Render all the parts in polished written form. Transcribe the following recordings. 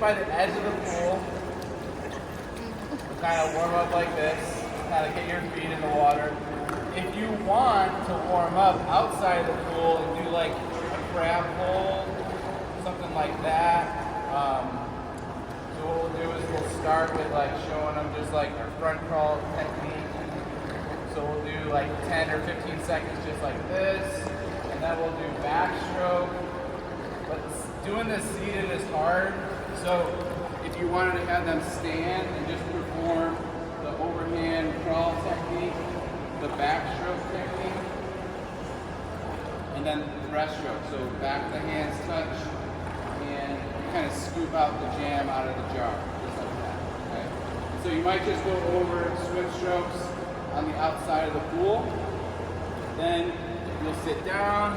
by the edge of the pool. Kind of warm up like this. Kind of get your feet in the water. If you want to warm up outside the pool and do like a crab hold, something like that, so what we'll do is we'll start with like showing them just like our front crawl technique. So we'll do like 10 or 15 seconds just like this, and then we'll do backstroke. But doing this seated is hard, so if you wanted to have them stand and just perform the overhand crawl technique, the backstroke technique, and then the breaststroke. So back the hands touch, and you kind of scoop out the jam out of the jar, just like that. Okay? So you might just go over swim strokes on the outside of the pool. Then you'll sit down.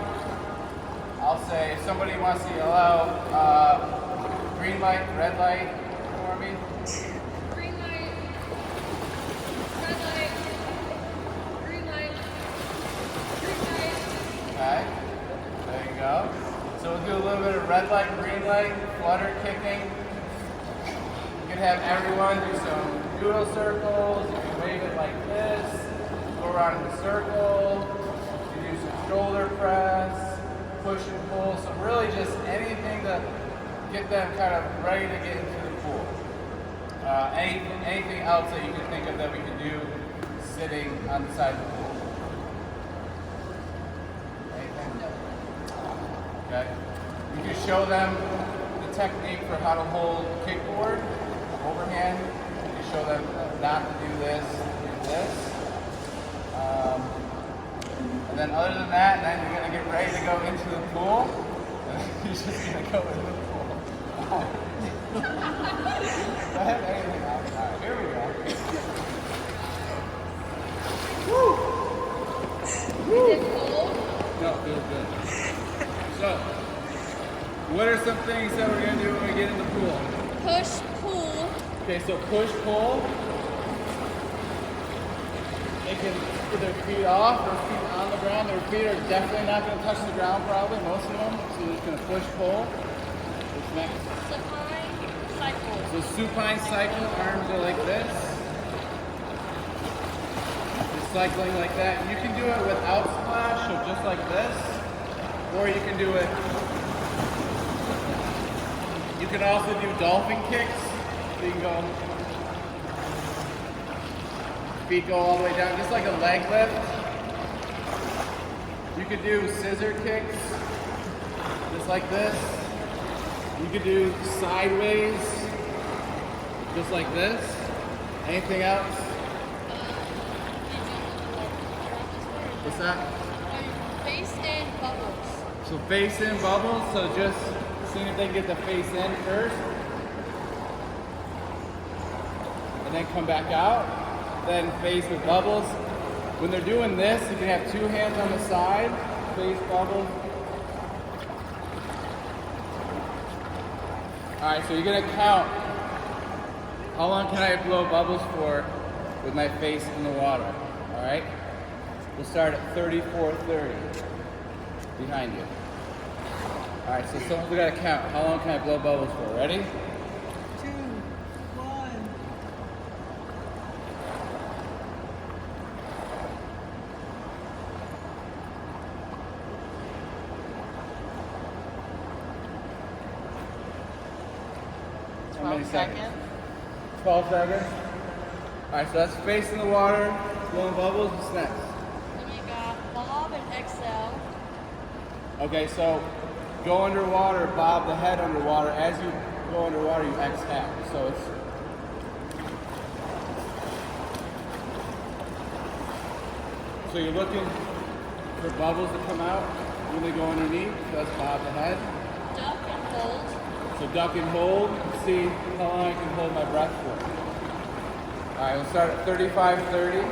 I'll say if somebody wants to yell out green light, red light for me. Green light, red light, green light, green light. Okay, there you go. So we'll do a little bit of red light, green light, flutter kicking. You can have everyone do some doodle circles. You can wave it like this, go around in a circle. You can do some shoulder press, push and pull. So really just anything to get them kind of ready to get into the pool. Anything else that you can think of that we can do sitting on the side of the pool? Anything? Okay. You can show them the technique for how to hold kickboard, overhand. You can show them not to do this, do this. And then other than that, then you're going to get ready to go into the pool. And you're just going to go into the pool. Go ahead, anything else. All right, here we go. Woo! Woo! No, feels good. So, what are some things that we're going to do when we get in the pool? Push, pull. Okay, so push, pull. They can put their feet off or feet on the ground. Their feet are definitely not going to touch the ground probably, most of them. So you're just going to push, pull. What's next? Supine, cycle. So supine cycle, arms are like this. Just cycling like that. You can do it without splash, so just like this. Or you can do it, you can also do dolphin kicks. So you can go, feet go all the way down, just like a leg lift. You could do scissor kicks, just like this. You could do sideways, just like this. Anything else? What's that? Face in bubbles. So face in bubbles, so just seeing if they can get the face in first. And then come back out. Then face with bubbles. When they're doing this, you can have two hands on the side, face bubbles. All right, so you're gonna count. How long can I blow bubbles for with my face in the water? All right, we'll start at 34:30 behind you. All right, so someone's gotta count. How long can I blow bubbles for? Ready? 2, 1. How many Seconds. 12 seconds. All right, so that's face in the water, blowing bubbles. What's next? Then you got bob and exhale. Okay, so go underwater, bob the head underwater. As you go underwater, you exhale. So it's so you're looking for bubbles to come out when they go underneath. So that's bob the head. Duck and hold. So duck and hold. See how long I can hold my breath for. All right, we'll start at 35:30.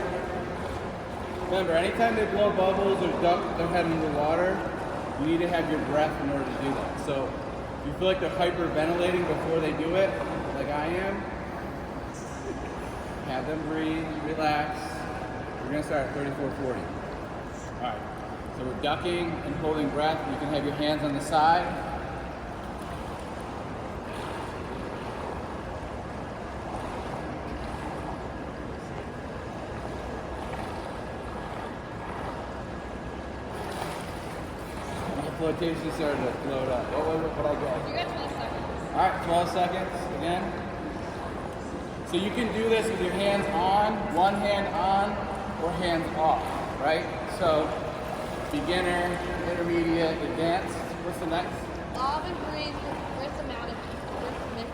Remember, anytime they blow bubbles or duck their head under water, you need to have your breath in order to do that. So if you feel like they're hyperventilating before they do it, like I am, have them breathe, relax. We're gonna start at 34:40. All right, so we're ducking and holding breath. You can have your hands on the side. flotation started to float up. What I got? You got 12 seconds. All right, 12 seconds again. So you can do this with your hands on, one hand on, or hands off, right? So beginner, intermediate, advanced. What's the next? Bob and breathe with amount of rhythmic.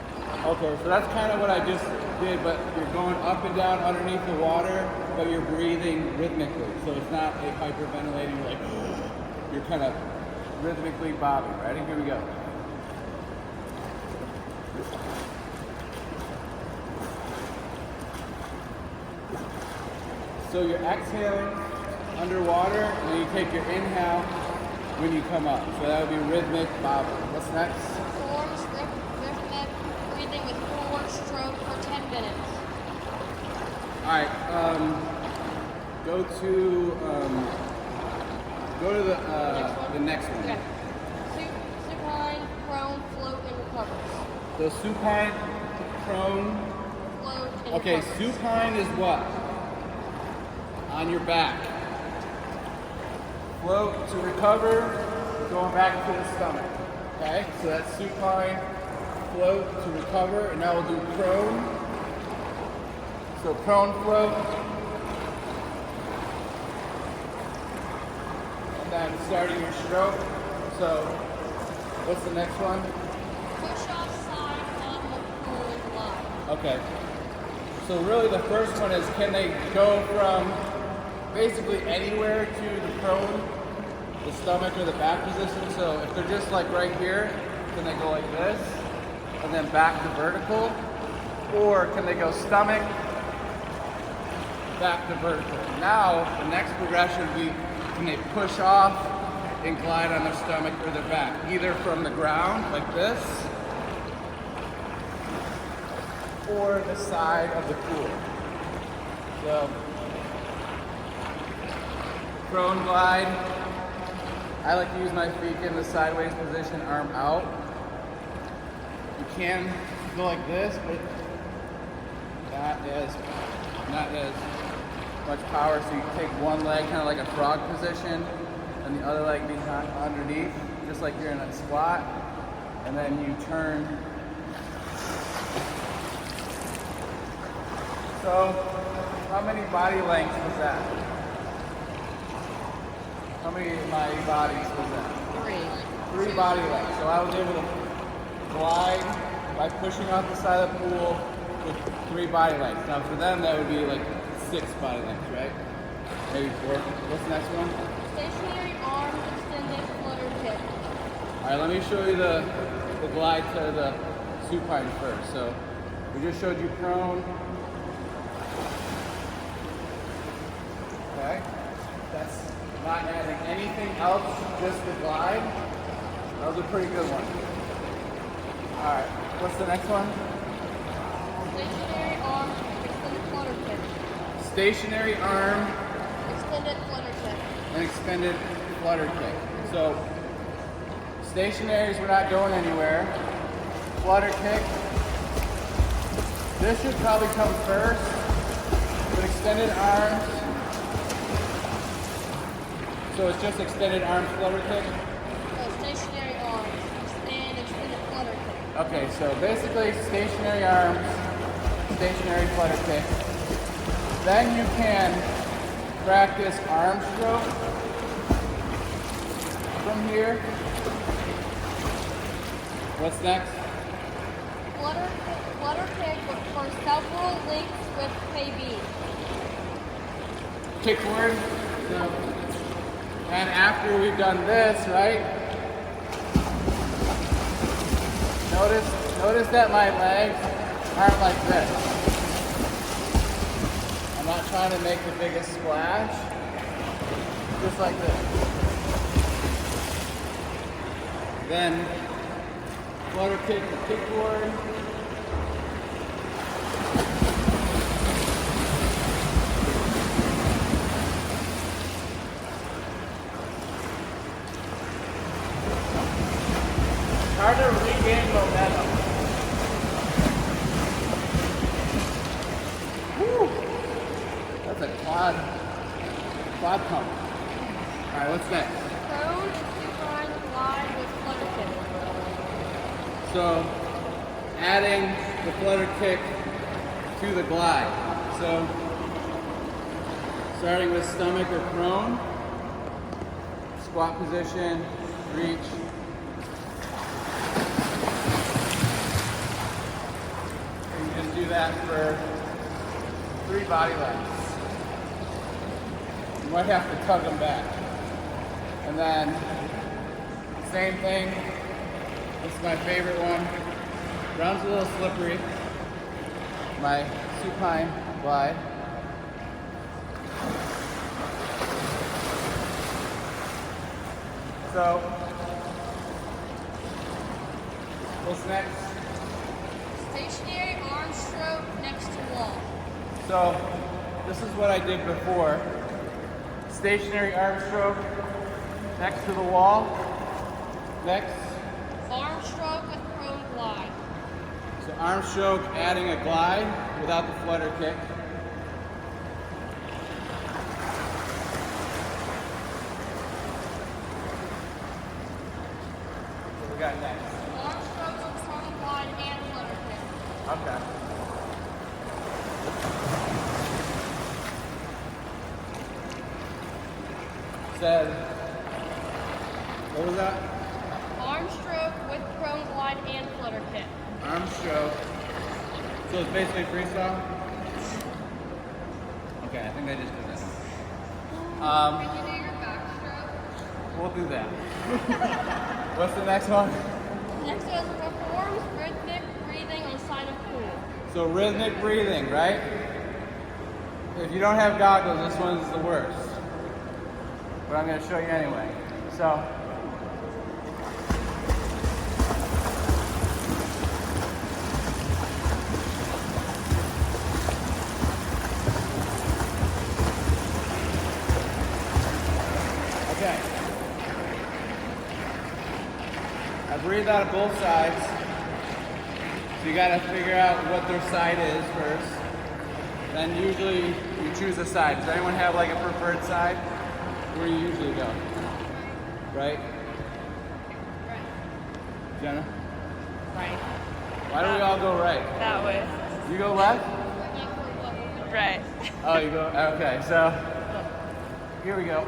Okay, so that's kind of what I just did, but you're going up and down underneath the water, but you're breathing rhythmically. So it's not a hyperventilating, like, you're kind of rhythmically bobbing. Ready? Here we go. So you're exhaling underwater, and then you take your inhale when you come up. So that would be rhythmic bobbing. What's next? Forms rhythmic breathing with 4 stroke for 10 minutes. All right. Go to the next one. Okay. Supine, prone, float, and recovers. So supine, prone. Float, and Okay, recovers. supine is what? On your back. Float to recover, going back to the stomach. Okay, so that's supine, float to recover, and now we'll do prone. So prone float. And then starting your stroke. So what's the next one? Push off side on the pool and glide. Okay. So really the first one is, can they go from basically anywhere to the prone, the stomach, or the back position? So if they're just like right here, can they go like this and then back to vertical? Or can they go stomach, back to vertical? Now the next progression would be, can they push off and glide on their stomach or their back, either from the ground like this or the side of the pool. So prone glide. I like to use my feet in the sideways position, arm out. You can go like this, but not as much power. So you take one leg kind of like a frog position and the other leg behind underneath, just like you're in a squat, and then you turn. So how many body lengths was that? How many of my bodies was that? 3 body lengths. So I was able to glide by pushing off the side of the pool with 3 body lengths. Now for them that would be like 6 body lengths, right? Maybe 4. What's the next one? Stationary arms extended flutter kick. All right, let me show you the glide to the supine first. So we just showed you prone. Okay, that's not adding anything else, just the glide. That was a pretty good one. All right, what's the next one? Stationary arm extended flutter kick. Stationary arm Extended flutter kick. and extended flutter kick. So stationaries, we're not going anywhere. Flutter kick. This should probably come first, but extended arms. So it's just extended arms flutter kick? Stationary arms and extended flutter kick. Okay, so basically stationary arms, stationary flutter kick. Then you can practice arm stroke from here. What's next? Flutter kick for several links with KB. Kickboard. So, and after we've done this, right? Notice that my legs aren't like this. I'm not trying to make the biggest splash. Just like this. Then flutter kick the kickboard. Hard to regain momentum. Woo! That's a quad pump. All right, what's next? Prone, supine, glide, So adding the flutter kick to the glide. So starting with stomach or prone, squat position, reach. And you just do that for 3 body lengths. You might have to tug them back. And then same thing. This is my favorite one. Ground's a little slippery. My supine glide. So, what's next? Stationary arm stroke next to wall. So, this is what I did before. Stationary arm stroke next to the wall. Next. Arm stroke with prone glide. So arm stroke, adding a glide without the flutter kick. What we got next? Arm stroke with prone glide and flutter kick. Okay. Said, what was that? Arm stroke with prone glide and flutter kick. Arm stroke. So it's basically freestyle? Okay, I think I just did that. Can you do your back stroke? We'll do that. What's the next one? Next is performs rhythmic breathing on side of pool. So rhythmic breathing, right? If you don't have goggles, this one's the worst. But I'm going to show you anyway. So, okay. I breathe out of both sides. So you got to figure out what their side is first. Then usually you choose a side. Does anyone have like a preferred side? Where do you usually go? Right? Right. Jenna? Right. Why do we all go right? That way. You go left? Right. Oh, you go, okay, so here we go.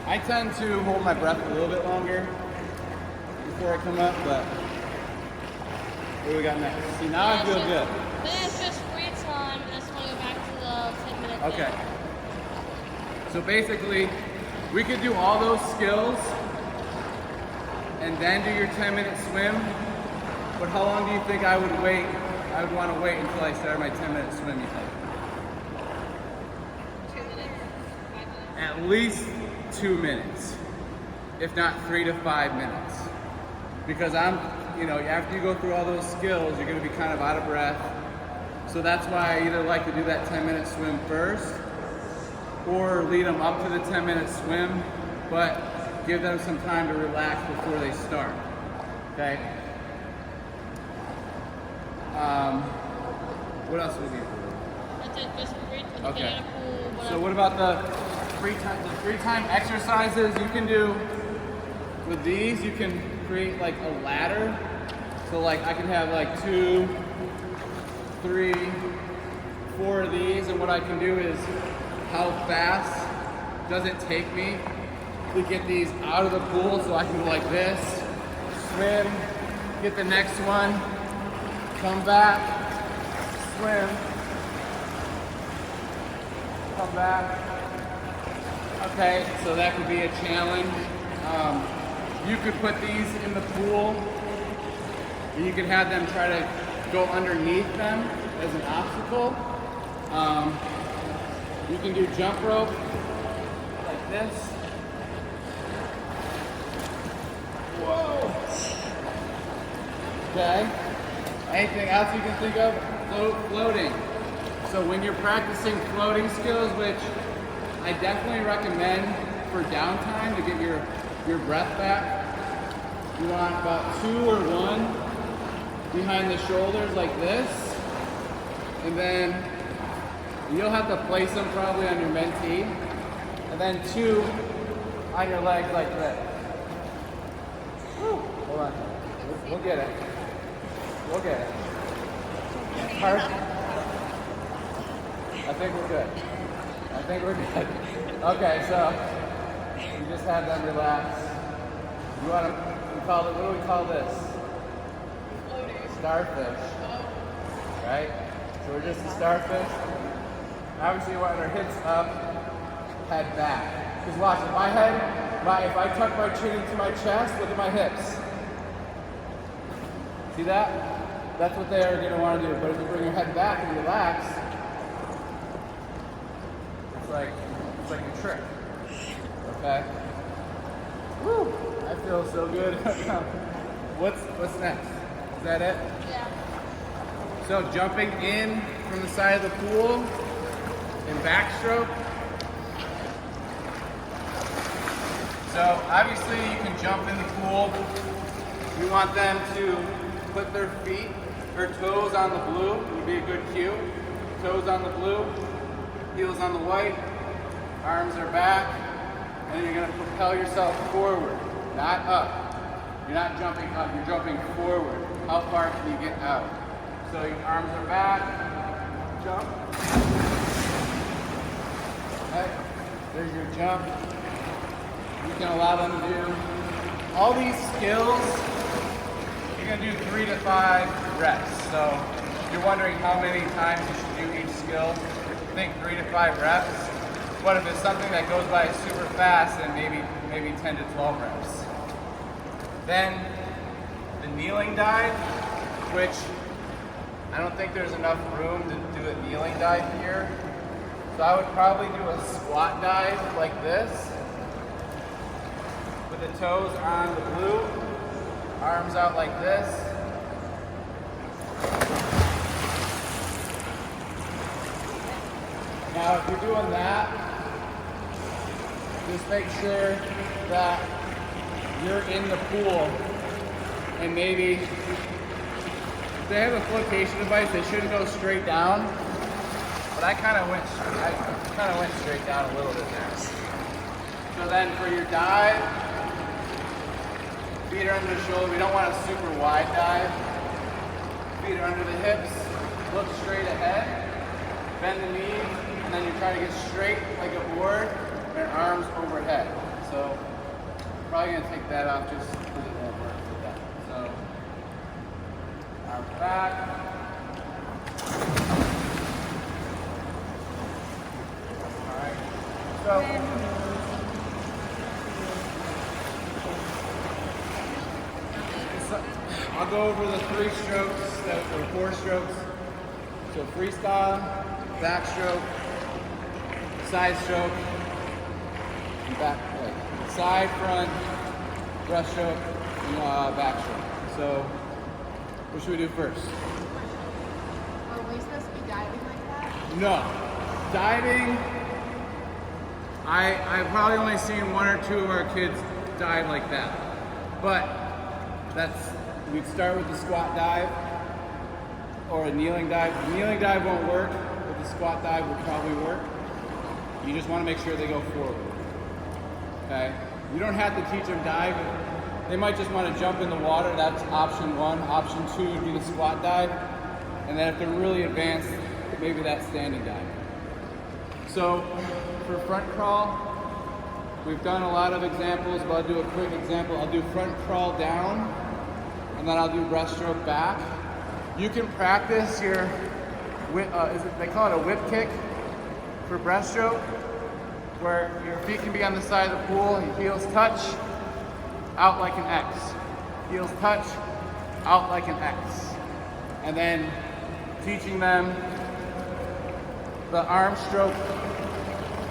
I tend to hold my breath a little bit longer before I come up, but what do we got next? See, now I feel good. Then it's just free time. I just want to go back to the 10-minute thing. Okay. So basically, we could do all those skills and then do your 10-minute swim, but how long do you think I would wait? I would want to wait until I started my 10-minute swim, you think? 2 minutes. 5 minutes. At least 2 minutes, if not 3 to 5 minutes. Because after you go through all those skills, you're gonna be kind of out of breath. So that's why I either like to do that 10-minute swim first or lead them up to the 10-minute swim, but give them some time to relax before they start, okay? What else would we do? That's it. Just free time. Okay. Get in a pool, whatever. So what about the free time exercises you can do with these? You can create like a ladder. So like I can have like 2, 3, 4 of these, and what I can do is how fast does it take me to get these out of the pool, so I can go like this, swim, get the next one, come back, swim, come back. Okay, so that could be a challenge. You could put these in the pool, and you could have them try to go underneath them as an obstacle. You can do jump rope like this. Whoa! Okay. Anything else you can think of? Floating. So when you're practicing floating skills, which I definitely recommend for downtime to get your breath back, you want about 2 or 1 behind the shoulders like this, and then You'll have to place them probably on your mentee, and then 2 on your legs like this. Woo. Hold on. We'll get it. We'll get it. Hard. I think we're good. I think we're good. Okay, so you just have them relax. You want to, we call it, what do we call this? Starfish. Right? So we're just a starfish. Obviously you want our hips up, head back. Because watch, if my head, if I tuck my chin into my chest, look at my hips. See that? That's what they're going to want to do. But if you bring your head back and relax, it's like a trick. Okay? Woo! I feel so good. What's next? Is that it? Yeah. So jumping in from the side of the pool in backstroke. So obviously you can jump in the pool. You want them to put their feet or toes on the blue, would be a good cue. Toes on the blue, heels on the white, arms are back, and then you're gonna propel yourself forward, not up. You're not jumping up, you're jumping forward. How far can you get out? So your arms are back, jump. Okay, there's your jump. You can allow them to do all these skills. You're gonna do 3 to 5 reps. So if you're wondering how many times you should do each skill, think 3 to 5 reps. What if it's something that goes by super fast, then maybe 10 to 12 reps. Then the kneeling dive, which I don't think there's enough room to do a kneeling dive here. So I would probably do a squat dive like this, with the toes on the blue, arms out like this. Now if you're doing that, just make sure that you're in the pool, and maybe if they have a flotation device, they shouldn't go straight down. But I kind of went straight down a little bit there. So then for your dive, feet are under the shoulder. We don't want a super wide dive. Feet are under the hips. Look straight ahead. Bend the knees, and then you're trying to get straight like a board, and arms overhead. So probably gonna take that off just because it won't work with that. So arms back. All right. So. I'll go over the 3 strokes, or 4 strokes. So freestyle, backstroke, side stroke, and back leg. Side, front, breaststroke, and backstroke. So what should we do first? Are we supposed to be diving like that? No. Diving, I've probably only seen 1 or 2 of our kids dive like that. But we'd start with the squat dive or a kneeling dive. The kneeling dive won't work, but the squat dive will probably work. You just want to make sure they go forward. Okay? You don't have to teach them dive. They might just want to jump in the water. That's option 1. Option 2 would be the squat dive. And then if they're really advanced, maybe that standing dive. So for front crawl, we've done a lot of examples, but I'll do a quick example. I'll do front crawl down, and then I'll do breaststroke back. You can practice your, they call it a whip kick for breaststroke, where your feet can be on the side of the pool, your heels touch, out like an X. Heels touch, out like an X. And then teaching them the arm stroke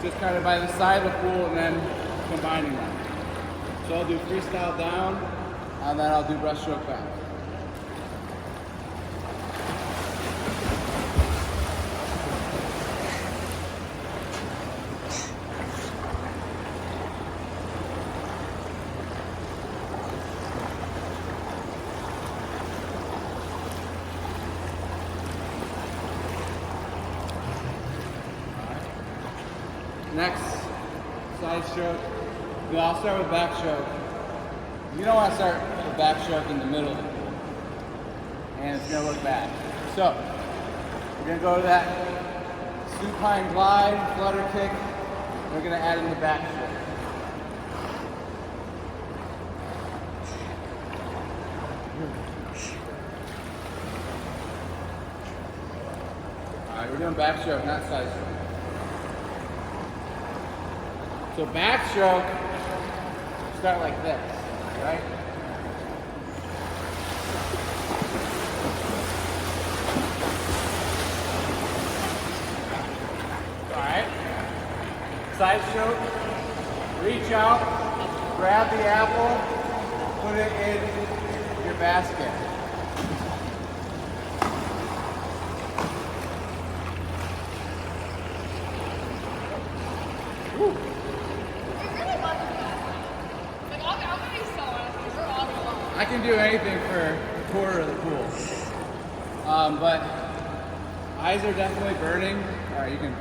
just kind of by the side of the pool and then combining them. So I'll do freestyle down, and then I'll do breaststroke back. side stroke. Then I'll start with back stroke. You don't want to start with back stroke in the middle of the pool. And it's going to look bad. So, we're going to go to that supine glide, flutter kick. We're going to add in the back stroke. Alright, we're doing backstroke, not side stroke. So backstroke, start like this, right? Alright. Side stroke, reach out, grab the apple, put it in your basket. We really love you guys. Like, I'm gonna be so honest with you. We're all gonna love you. I can do anything for a quarter of the pool. But eyes are definitely burning. All right, you can